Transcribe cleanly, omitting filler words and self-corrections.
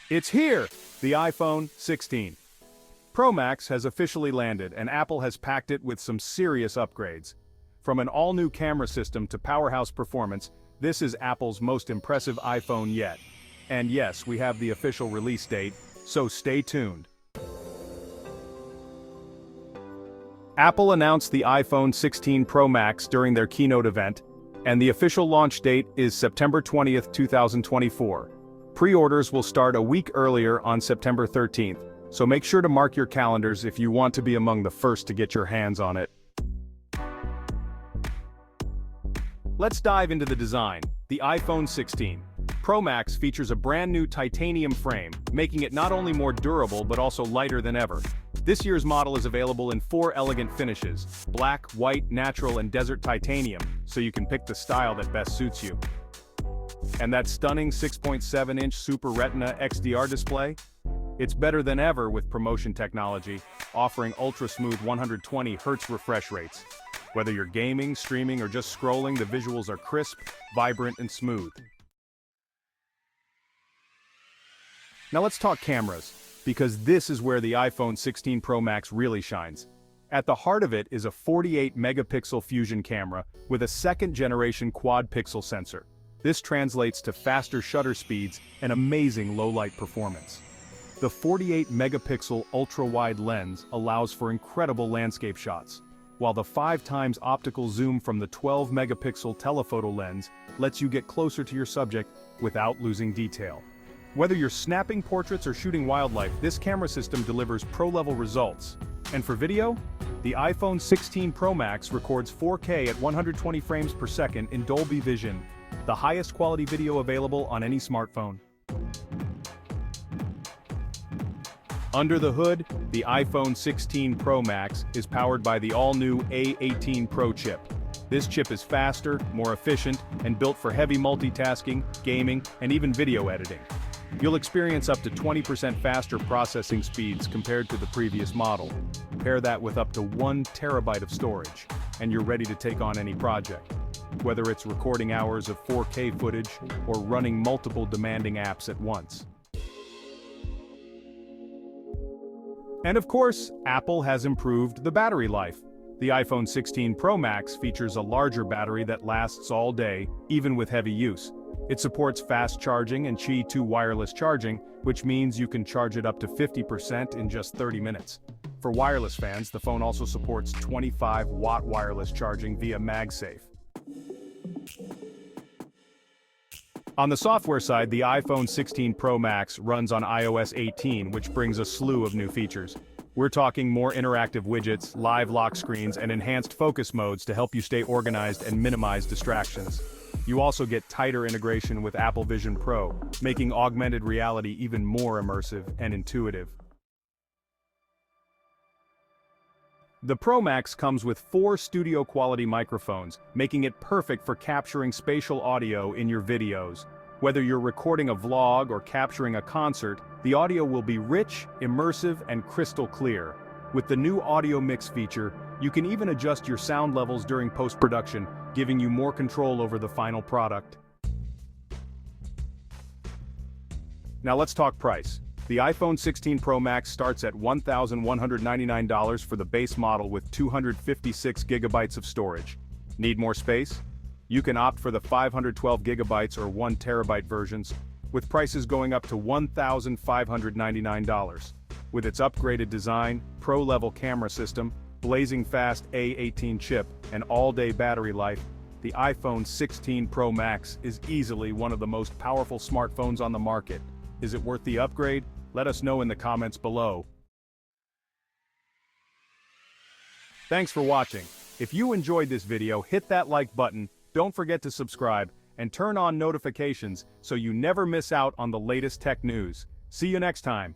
It's here! The iPhone 16 Pro Max has officially landed, and Apple has packed it with some serious upgrades. From an all-new camera system to powerhouse performance, this is Apple's most impressive iPhone yet. And yes, we have the official release date, so stay tuned. Apple announced the iPhone 16 Pro Max during their keynote event, and the official launch date is September 20th, 2024. Pre-orders will start a week earlier on September 13th, so make sure to mark your calendars if you want to be among the first to get your hands on it. Let's dive into the design. The iPhone 16 Pro Max features a brand new titanium frame, making it not only more durable but also lighter than ever. This year's model is available in 4 elegant finishes: black, white, natural, and desert titanium, so you can pick the style that best suits you. And that stunning 6.7-inch Super Retina XDR display? It's better than ever with promotion technology, offering ultra-smooth 120 Hz refresh rates. Whether you're gaming, streaming, or just scrolling, the visuals are crisp, vibrant, and smooth. Now let's talk cameras, because this is where the iPhone 16 Pro Max really shines. At the heart of it is a 48-megapixel fusion camera with a second-generation quad-pixel sensor. This translates to faster shutter speeds and amazing low-light performance. The 48-megapixel ultra-wide lens allows for incredible landscape shots, while the 5x optical zoom from the 12-megapixel telephoto lens lets you get closer to your subject without losing detail. Whether you're snapping portraits or shooting wildlife, this camera system delivers pro-level results. And for video, the iPhone 16 Pro Max records 4K at 120 frames per second in Dolby Vision, the highest quality video available on any smartphone. Under the hood, the iPhone 16 Pro Max is powered by the all-new A18 Pro chip. This chip is faster, more efficient, and built for heavy multitasking, gaming, and even video editing. You'll experience up to 20% faster processing speeds compared to the previous model. Pair that with up to 1 terabyte of storage, and you're ready to take on any project. Whether it's recording hours of 4K footage or running multiple demanding apps at once. And of course, Apple has improved the battery life. The iPhone 16 Pro Max features a larger battery that lasts all day, even with heavy use. It supports fast charging and Qi 2 wireless charging, which means you can charge it up to 50% in just 30 minutes. For wireless fans, the phone also supports 25-watt wireless charging via MagSafe. On the software side, the iPhone 16 Pro Max runs on iOS 18, which brings a slew of new features. We're talking more interactive widgets, live lock screens, and enhanced focus modes to help you stay organized and minimize distractions. You also get tighter integration with Apple Vision Pro, making augmented reality even more immersive and intuitive. The Pro Max comes with 4 studio-quality microphones, making it perfect for capturing spatial audio in your videos. Whether you're recording a vlog or capturing a concert, the audio will be rich, immersive, and crystal clear. With the new audio mix feature, you can even adjust your sound levels during post-production, giving you more control over the final product. Now let's talk price. The iPhone 16 Pro Max starts at $1,199 for the base model with 256 gigabytes of storage. Need more space? You can opt for the 512 gigabytes or 1 terabyte versions, with prices going up to $1,599. With its upgraded design, pro-level camera system, blazing fast A18 chip, and all-day battery life, the iPhone 16 Pro Max is easily one of the most powerful smartphones on the market. Is it worth the upgrade? Let us know in the comments below. Thanks for watching. If you enjoyed this video, hit that like button, don't forget to subscribe, and turn on notifications so you never miss out on the latest tech news. See you next time.